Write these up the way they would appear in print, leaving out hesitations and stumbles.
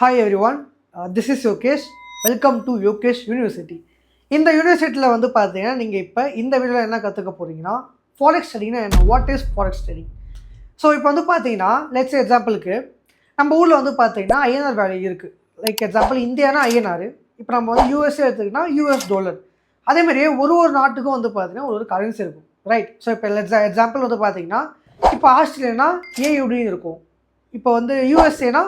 Hi everyone, this is Yokesh. Welcome to Yokesh University. இந்த யூனிவர்சிட்டியில் வந்து பார்த்தீங்கன்னா நீங்கள் இப்போ இந்த வீடியோவில் என்ன கற்றுக்க போகிறீங்கன்னா ஃபாரெக்ஸ் ட்ரேடிங்னா என்ன, what is forex trading. So இப்போ வந்து பார்த்தீங்கன்னா லெட்ஸ் எக்ஸாம்பிளுக்கு நம்ம ஊரில் வந்து பார்த்தீங்கன்னா ஐஎன்ஆர் வேல்யூ இருக்குது. லைக் எக்ஸாம்பிள் இந்தியானா ஐஎன்ஆர், இப்போ நம்ம வந்து யூஎஸ்ஏ எடுத்துக்கிட்டோம்னா யூஎஸ் டாலர். அதேமாதிரியே ஒரு நாட்டுக்கும் வந்து பார்த்தீங்கன்னா ஒரு கரன்சி இருக்கும், ரைட். ஸோ இப்போ எக்ஸாம்பிள் வந்து பார்த்தீங்கன்னா இப்போ ஆஸ்திரேலியானா ஏயுடின்னு இருக்கும், இப்போ வந்து யூஎஸ்ஏனா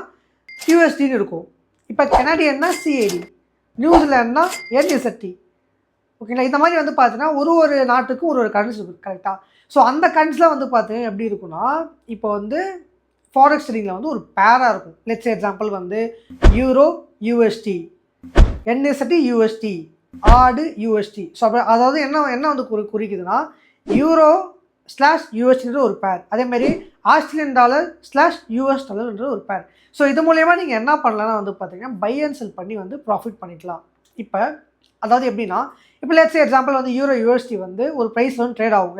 யூஎஸ்டின்னு இருக்கும், இப்போ கனடியன்னா சிஏடி, நியூசிலாண்ட்னா என்எஸ்டி. ஓகேங்களா, இந்த மாதிரி வந்து பார்த்தீங்கன்னா ஒரு நாட்டுக்கும் ஒரு கரன்சி இருக்குது, கரெக்டாக. ஸோ அந்த கரன்சிலாம் வந்து பார்த்தீங்கன்னா எப்படி இருக்குன்னா, இப்போ வந்து ஃபாரெக்ஸ் ட்ரேடிங்கில் வந்து ஒரு பேராக இருக்கும். லெட்ஸ் எக்ஸாம்பிள் வந்து euro USD, NZD USD, AUD USD. So அப்போ அதாவது என்ன வந்து குறிக்குதுன்னா யூரோ ஸ்லாஷ் யூஎஸ்டின்ற ஒரு பேர், அதேமாதிரி ஆஸ்திரேலியன் டாலர் ஸ்லாஷ் யூஎஸ் டாலர்ன்ற ஒரு பேர். ஸோ இது மூலயமா நீங்கள் என்ன பண்ணலாம்னா வந்து பார்த்தீங்கன்னா பை அண்ட் செல் பண்ணி வந்து ப்ராஃபிட் பண்ணிக்கலாம். இப்போ அதாவது எப்படின்னா, இப்போ லெட்ஸ் எக்ஸாம்பிள் வந்து யூரோ யூஎஸ்டி வந்து ஒரு ப்ரைஸில் வந்து ட்ரேட் ஆகும்.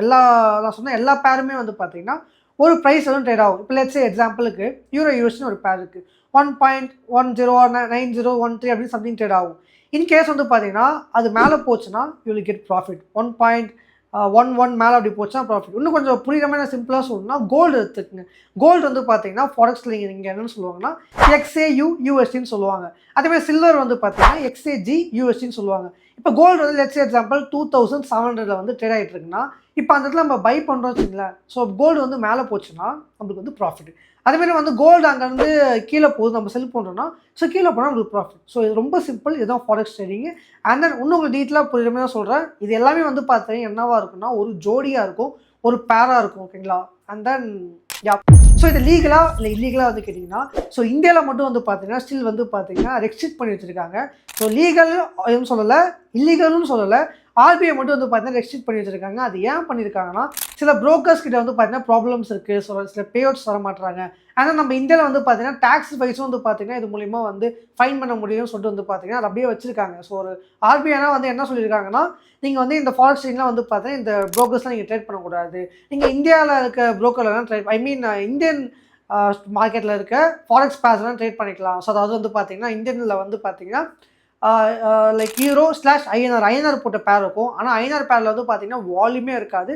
நான் சொன்ன எல்லா பேருமே வந்து பார்த்தீங்கன்னா ஒரு ப்ரைஸ் வந்து ட்ரேட் ஆகும். இப்போ லெட்ஸ் எக்ஸாம்பிளுக்கு யூரோ யூஎஸ்டின்னு ஒரு பேர் இருக்குது, 1.109013 அப்படின்னு சம்திங் ட்ரேட் ஆகும். இன்கேஸ் வந்து பார்த்தீங்கன்னா அது மேலே போச்சுன்னா யூ வில் கெட் ப்ராஃபிட். 1.11 மேலே அப்படி போச்சுன்னா ப்ராஃபிட். இன்னும் கொஞ்சம் புரியுற மாதிரி நான் சிம்பிளாக சொல்லணும்னா கோல்டு எடுத்துக்கங்க. கோல்டு வந்து பார்த்தீங்கன்னா ஃபாரெக்ஸில் நீங்கள் என்னென்னு சொல்லுவாங்கன்னா XAU USDன்னு சொல்லுவாங்க. அதேமாதிரி சில்வர் வந்து பார்த்தீங்கன்னா XAG USDன்னு சொல்லுவாங்க. இப்போ கோல்டு வந்து லெட்ஸ் எக்ஸாம்பிள் 2700 வந்து ட்ரேட் ஆகிட்டு இருக்குன்னா, இப்போ அந்த இடத்துல நம்ம பை பண்ணுறோம் வச்சுங்களேன். ஸோ கோல்டு வந்து மேலே போச்சுன்னா நம்மளுக்கு வந்து ப்ராஃபிட். அதேமாதிரி வந்து கோல்டு அங்கேருந்து கீழே போகுது, நம்ம செல் பண்ணுறோன்னா ஸோ கீழே போனால் நம்மளுக்கு ப்ராஃபிட். ஸோ இது ரொம்ப சிம்பிள், இதுதான் ஃபாரெக்ஸ் ட்ரேடிங். அண்ட் தென் இன்னும் உங்களுக்கு டீட்டெயிலாக புரியுற மாதிரி தான் சொல்கிறேன். இது எல்லாமே வந்து பார்த்தீங்கன்னா என்னவாக இருக்குன்னா ஒரு ஜோடியாக இருக்கும், ஒரு பேராக இருக்கும், ஓகேங்களா. அண்ட் தென் ஸோ இது லீகலாக இல்லை இல்லீகலாக வந்து கேட்டிங்கன்னா, ஸோ இந்தியாவில் மட்டும் வந்து பார்த்தீங்கன்னா ஸ்டில் வந்து பார்த்தீங்கன்னா ரெஸ்ட்ரிக்ட் பண்ணி வச்சுருக்காங்க. ஸோ லீகல் எதுவும் சொல்லலை, இல்லீகல்னு சொல்லலை, ஆர்பிஐ மட்டும் வந்து பார்த்தீங்கன்னா ரெஸ்ட்ரிக்ட் பண்ணி வச்சுருக்காங்க. அது ஏன் பண்ணியிருக்காங்கன்னா, சில புரோக்கர்ஸ் கிட்ட வந்து பார்த்தீங்கன்னா ப்ராப்ளம்ஸ் இருக்குது, சில பே அவுட்ஸ் வர மாட்டுறாங்க. ஆனால் நம்ம இந்தியாவில் வந்து பார்த்தீங்கன்னா டேக்ஸ் வைஸும் வந்து பார்த்தீங்கன்னா இது மூலிமா வந்து ஃபைன் பண்ண முடியும்னு சொல்லிட்டு வந்து பார்த்தீங்கன்னா அது அப்படியே வச்சுருக்காங்க. ஸோ ஒரு ஆர்பிஐனா வந்து என்ன சொல்லியிருக்காங்கன்னா, நீங்கள் வந்து இந்த ஃபாரெக்ஸ் ட்ரேடிங்லாம் வந்து பார்த்தீங்கன்னா இந்த ப்ரோக்கர்ஸ்லாம் நீங்கள் ட்ரேட் பண்ணக்கூடாது. நீங்கள் இந்தியாவில் இருக்க ப்ரோக்கர்லாம் இந்தியன் மார்க்கெட்டில் இருக்க ஃபாரெக்ஸ் பேர்ஸ்லாம் ட்ரேட் பண்ணிக்கலாம். ஸோ அதாவது வந்து பார்த்தீங்கன்னா இந்தியனில் வந்து பார்த்தீங்கன்னா லைக் யூரோ ஸ்லாஷ் ஐஎன்ஆர் போட்ட பேர் இருக்கும். ஆனால் ஐஎன்ஆர் பேரில் வந்து பார்த்தீங்கன்னா வால்யூமே இருக்காது,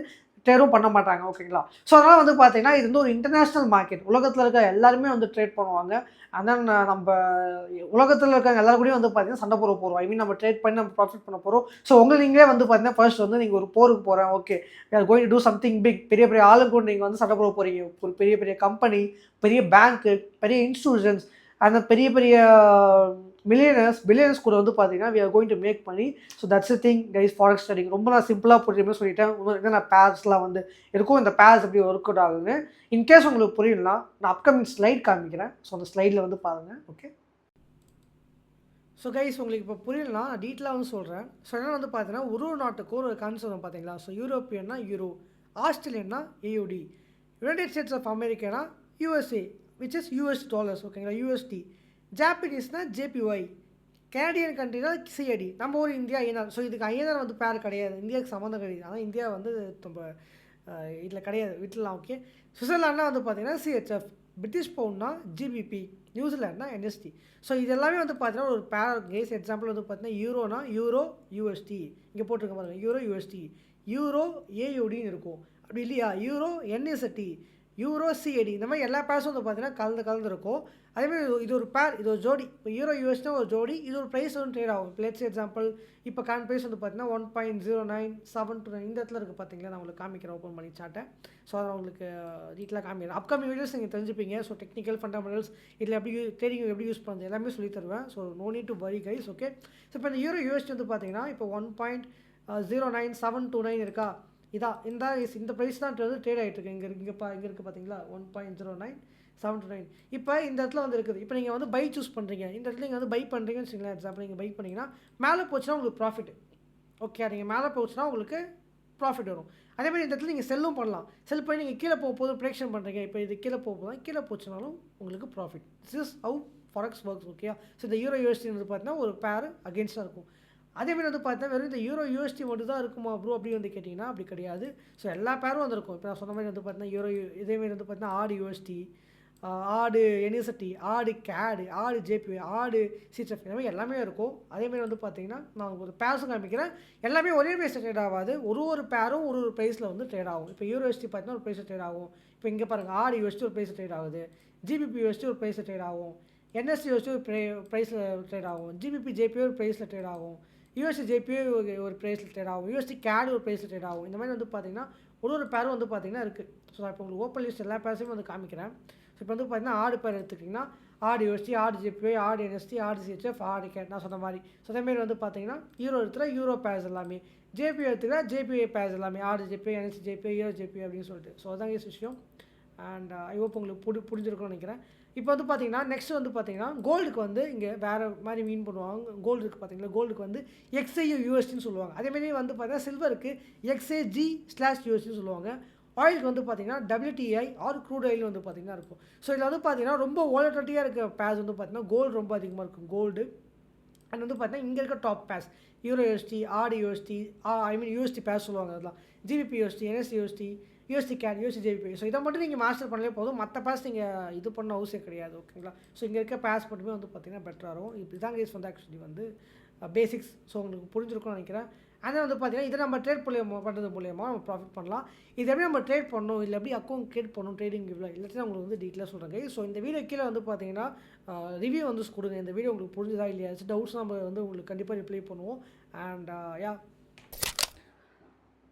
ட்ரேடும் பண்ண மாட்டாங்க, ஓகேங்களா. ஸோ அதனால் வந்து பார்த்தீங்கன்னா இது வந்து ஒரு இன்டர்நேஷ்னல் மார்க்கெட், உலகத்தில் இருக்க எல்லாருமே வந்து ட்ரேட் பண்ணுவாங்க. அண்ட் தென் நம்ம உலகத்தில் இருக்க எல்லாரும் கூடயும் வந்து பார்த்தீங்கன்னா சண்டை போட போகிறோம், நம்ம ட்ரேட் பண்ணி நம்ம ப்ராஃபிட் பண்ண போகிறோம். ஸோ நீங்களே வந்து பார்த்தீங்கன்னா ஃபர்ஸ்ட் வந்து நீங்கள் ஒரு போருக்கு போகிறேன், okay going to do something big, பெரிய பெரிய ஆளுங்க கூட நீங்கள் வந்து சண்டை போட போகிறீங்க. ஒரு பெரிய பெரிய கம்பெனி, பெரிய பேங்க்கு, பெரிய இன்ஸ்டிடியூஷன்ஸ், அந்த பெரிய பெரிய பில்லியனர்ஸ் கூட வந்து பார்த்தீங்கன்னா we are going to make money. So that's the thing guys, forex trading. ரொம்ப நான் சிம்பிளாக புரியுற சொல்லிட்டேன். நான் பேர்ஸ்லாம் வந்து இருக்கும், இந்த பேர்ஸ் எப்படி ஒர்க் அவுட் ஆகுதுன்னு. இன்கேஸ் உங்களுக்கு புரியலாம், நான் அப்கமிங் ஸ்லைட் காமிக்கிறேன். ஸோ அந்த ஸ்லைடில் வந்து பாருங்கள், ஓகே. ஸோ கைஸ் உங்களுக்கு இப்போ புரியலாம், நான் டீட்டெயிலாக வந்து சொல்கிறேன். ஸோ என்ன வந்து பார்த்தீங்கன்னா ஒரு நாட்டுக்கும் ஒரு கரன்சி வரும் பார்த்தீங்களா. ஸோ யூரோப்பியன்னா யூரோ, ஆஸ்திரேலியன்னா ஏயுடி, யுனைடெட் ஸ்டேட்ஸ் ஆஃப் அமெரிக்கானா USA which is US dollars, ஓகேங்களா, யூஎஸ்டி. ஜாப்பனீஸ்னா JPY, கனடியன் கண்ட்ரினா சிஏடி, நம்ம ஒரு இந்தியா ஐஎன்ஆர். ஸோ இதுக்கு ஐஎன்ஆர் வந்து பேர் கிடையாது, இந்தியாவுக்கு சம்மந்தம் கிடையாது. ஆனால் இந்தியா வந்து நம்ம இதில் கிடையாது, விட்டுலாம், ஓகே. சுவிட்சர்லாண்ட்னா வந்து பார்த்தீங்கன்னா CHF, பிரிட்டிஷ் பவுண்ட்னா GBP, நியூசிலாண்ட்னா NST. ஸோ இது எல்லாமே வந்து பார்த்தீங்கன்னா ஒரு பேர் கேஸ். எக்ஸாம்பிள் வந்து பார்த்தீங்கன்னா யூரோனா யூரோ USD, இங்கே போட்டிருக்க பாருங்க, யூரோ USD, யூரோ AUDன்னு இருக்கும், அப்படி இல்லையா யூரோ NST, யூரோ CAD, இந்த மாதிரி எல்லா பேர்ஸும் வந்து பார்த்தீங்கன்னா கலந்து இருக்கும். அதேமாதிரி இது ஒரு பேர், இது ஒரு ஜோடி. இப்போ யூரோ யூஎஸ்னா ஒரு ஜோடி, இது ஒரு ப்ரைஸ் வந்து ட்ரேட் ஆகும். லெட்ஸ் எக்ஸாம்பிள் இப்போ கரண்ட் ப்ரைஸ் வந்து பார்த்தீங்கன்னா 1.0972 இந்த இடத்துல இருக்குது பார்த்தீங்களா. நான் உங்களுக்கு காமிக்கிறேன், ஓப்பன் பண்ணி சாட்டேன். ஸோ அதை உங்களுக்கு டீட்டெயிலாக காமிக்கிறேன். அப்கமிங் வீடியோஸ் நீங்கள் தெரிஞ்சுப்பீங்க. ஸோ டெக்னிக்கல் ஃபண்டமெண்டல்ஸ் இதில் எப்படி ட்ரேடிங் எப்படி யூஸ் பண்ணுறது எல்லாமே சொல்லி தருவேன். So no need to worry guys, okay. So இப்போ இந்த யூரோ யூஎஸ்டி வந்து பார்த்தீங்கன்னா இப்போ 1.09729 இருக்கா, இதான் இந்த ப்ரைஸ் தான் வந்து ட்ரேட் ஆகிட்டு இருக்கு. இங்கே இருக்குது பார்த்தீங்களா, 1.09729. இப்போ இந்த இடத்துல வந்து இருக்குது. இப்போ நீங்கள் வந்து பை சூஸ் பண்ணுறீங்க, இந்த இடத்துல நீங்கள் வந்து பை பண்ணுறீங்கன்னு வச்சுங்களேன். எக்ஸாம்பிள் நீங்கள் பை பண்ணிங்கன்னா மேலே போச்சுன்னா உங்களுக்கு ப்ராஃபிட், ஓகே. நீங்கள் மேலே போச்சுன்னா உங்களுக்கு ப்ராஃபிட் வரும். அதேமாதிரி இந்த இடத்துல நீங்கள் செல்லும் பண்ணலாம். செல் பண்ணி நீங்கள் கீழே போகும்போது ப்ரொடக்ஷன் பண்ணுறீங்க, இப்போ இது கீழே போகும்போது கீழே போச்சுனாலும் உங்களுக்கு profit. This is how forex works, okay. So இந்த யூரோ யூஎஸ்டி வந்து பார்த்தீங்கன்னா ஒரு பேர் அகேன்ஸ்டாக இருக்கும். அதேமாதிரி வந்து பார்த்தா வெறும் இந்த யூரோ யூஎஸ்டி மட்டும் தான் இருக்குமா ப்ரோ அப்படி வந்து கேட்டிங்கன்னா அப்படி கிடையாது. ஸோ எல்லா பேரும் வந்துருக்கும். இப்போ நான் சொன்ன மாதிரி வந்து பார்த்தீங்கன்னா இதேமாதிரி வந்து பார்த்தீங்கன்னா ஆடு யூஎஸ்டி, ஆடு என்எஸ்டி, ஆடு கேடு, ஆடு ஜேபி, ஆடு சிஎஸ்எஃப், இந்த மாதிரி எல்லாமே இருக்கும். அதேமாதிரி வந்து பார்த்தீங்கன்னா நான் ஒரு பேர்ஸும் காமிக்கிறேன். எல்லாமே ஒரே ப்ரைஸில் ட்ரேட் ஆகாது. ஒரு பேரும் ஒரு ப்ரைஸில் வந்து ட்ரேட் ஆகும். இப்போ யூரோஎஸ்டி பார்த்தீங்கன்னா ஒரு ப்ரைஸில் ட்ரேட் ஆகும். இப்போ இங்கே பாருங்கள், ஆடு யூஎஸ்டி ஒரு ப்ரைஸில் ட்ரேட் ஆகுது, ஜிபிபி யூஎஸ்டி ஒரு ப்ரைஸில் ட்ரேட் ஆகும், என்எஸ்டி யூஎஸ்டி ஒரு ப்ரைஸில் ட்ரேட் ஆகும், ஜிபிபி ஜேபி ஒரு ப்ரைஸில் ட்ரேட் ஆகும், யூஎஸ்டி ஜேபி ஒரு ப்ரைஸில் ட்ரேட் ஆகும், யூஎஸ்டி கேடு ஒரு ப்ரைஸில் ட்ரேட் ஆகும். இந்த மாதிரி வந்து பார்த்தீங்கன்னா ஒரு பேரும் வந்து பார்த்தீங்கன்னா இருக்குது. ஸோ நான் இப்போ உங்களுக்கு ஓப்பன் லிஸ்ட் எல்லா பேர்ஸையும் வந்து காமிக்கிறேன். ஸோ இப்போ வந்து பார்த்தீங்கன்னா ஆடு பேர் எடுத்துக்கிட்டிங்கன்னா ஆடு யூஎஸ்டி, ஆடு ஜிபிஐ, ஆடு என்எஸ்டி, ஆடு சிஹெச்எஃப், ஆடு கேட், நான் சொன்ன மாதிரி. ஸோ அதேமாரி வந்து பார்த்தீங்கன்னா யூரோ எடுத்துகிற யூரோ பேர்ஸ் எல்லாமே, ஜேபி எடுத்துக்கிற ஜேபிஐ பேர்ஸ் எல்லாமே, AUD JP, NZD JP, euro JP அப்படின்னு சொல்லிட்டு. ஸோ அதாங்க விஷயம். அண்ட் ஐ ஹோப் உங்களுக்கு புரிஞ்சிருக்கும்னு நினைக்கிறேன். இப்போ வந்து பார்த்தீங்கன்னா நெக்ஸ்ட் வந்து பார்த்தீங்கன்னா கோல்டுக்கு வந்து இங்கே வேறு மாதிரி மீன் பண்ணுவாங்க. கோல்டுக்கு பார்த்தீங்கன்னா கோல்டுக்கு வந்து எக்ஸ்ஐயு யூஎஸ்டின்னு சொல்லுவாங்க. அதேமாரி வந்து பார்த்தீங்கன்னா சில்வருக்கு XAG/USDன்னு சொல்லுவாங்க. ஆயிலுக்கு வந்து பார்த்தீங்கன்னா WTI ஆர் க்ரூட் ஆயில் வந்து பார்த்தீங்கன்னா இருக்கும். ஸோ இதில் வந்து பார்த்தீங்கன்னா ரொம்ப வாலட்டிலிட்டியாக இருக்க பேர்ஸ் வந்து பார்த்தீங்கன்னா கோல்டு ரொம்ப அதிகமாக இருக்கும். கோல்டு அண்ட் வந்து பார்த்தீங்கன்னா இங்கே இருக்க top pairs euro USD, AUD USD, USD pairs சொல்லுவாங்க. அதெல்லாம் GBP USD, NZD USD, USD CAD, USD JP. So இதை மட்டும் நீங்கள் மாஸ்டர் பண்ணலே போதும். மற்ற பேர்ஸ் நீங்கள் இது பண்ண அவசியம் கிடையாது. ஓகேங்களா? ஸோ இங்கே இருக்க பேர்ஸ் மட்டுமே வந்து பார்த்தீங்கன்னா பெட்டராக இருக்கும். இப்படி தான் கேஸ் வந்து ஆக்சுவலி வந்து பேசிக்ஸ். ஸோ உங்களுக்கு புரிஞ்சிருக்கும்னு நினைக்கிறேன். ஆனால் வந்து பார்த்தீங்கன்னா இதை நம்ம ட்ரேட் பண்ணுறது மூலியமாக நம்ம ப்ராஃபிட் பண்ணலாம். இது எப்படி நம்ம ட்ரேட் பண்ணணும், இல்லை எப்படி அக்கௌண்ட் கிரியேட் பண்ணணும், ட்ரேடிங் இவ்வளோ எல்லாத்தையும் உங்களுக்கு வந்து டீட்டெயிலாக சொல்கிறாங்க. ஸோ இந்த வீடியோ கீழே வந்து பார்த்தீங்கன்னா ரிவ்யூ வந்து கொடுங்க. இந்த வீடியோ உங்களுக்கு புரிஞ்சுதா இல்லையா, டவுட்ஸ் நம்ம வந்து உங்களுக்கு கண்டிப்பாக ரிப்ளை பண்ணுவோம். அண்ட்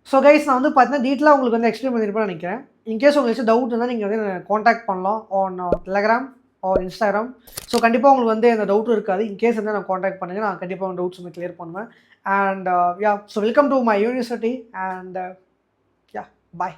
ஸோ கைஸ், நான் வந்து பார்த்தீங்கன்னா டீட்டெயிலாக உங்களுக்கு வந்து எக்ஸ்பிளைன் பண்ணியிருப்பேன்னு நினைக்கிறேன். இன்கேஸ் உங்களுக்கு டவுட் இருந்தால் நீங்கள் வந்து காண்டாக்ட் பண்ணலாம் on Telegram or Instagram. So கண்டிப்பாக உங்களுக்கு வந்து எந்த டவுட்டும் இருக்காது. இன்கேஸ் வந்து நான் காண்டாக்ட் பண்ணுங்கள், நான் கண்டிப்பாக உங்கள் டவுட்ஸ் வந்து கிளியர் பண்ணுவேன். And so welcome to my university and bye.